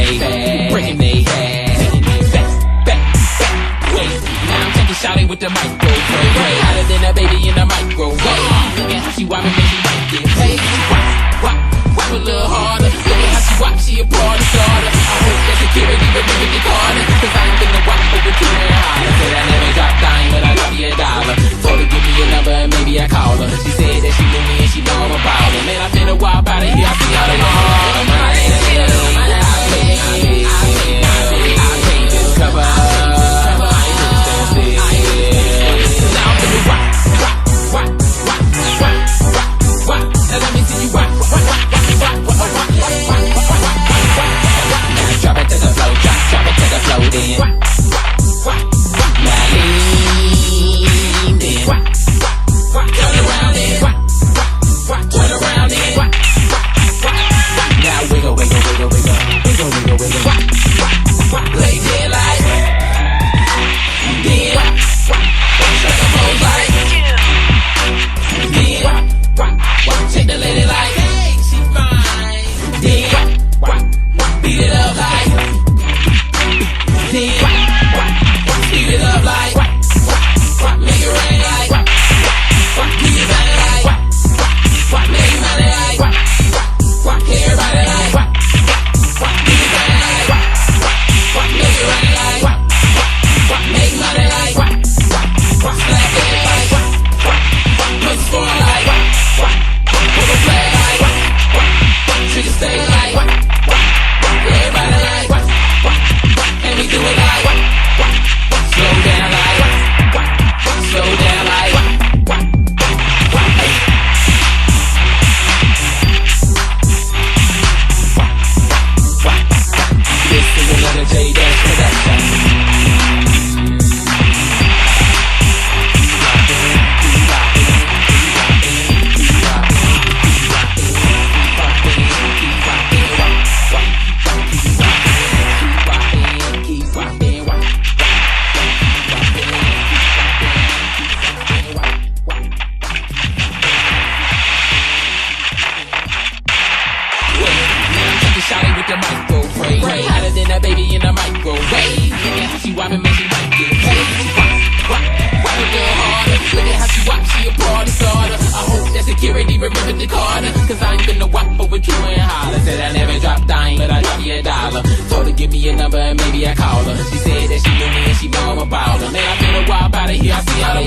they fast, breaking they ass, taking it back, wait. Now I'm taking shawty with the microphone, way hotter than a baby in the microwave. Look at how she whopping, man, she might get paid. Whop a little harder. Look at how she whop, she a party starter. I hope that security remember the Carter, cause I ain't finna whop over to her holler. Said I never drop dime, but I drop you $1. Told her give me a number and maybe I call her. She said that she knew me and she know I'm a baller. Man, I finna walk out of here, I see all the hard. I paid this cover. Shawty with the microphone, way hotter than a baby in a microwave. Look at how she whopping, man, she might get paid. Whop a little harder. Look at how she whop, she a party starter. I hope that security remember the Carter, cause I ain't finna whop over to her and holler. Said I never drop dime, but I drop you $1. Told her give me a number and maybe I call her. She said that she knew me and she know I'm a baller. Man, I finna walk out of here, I see all the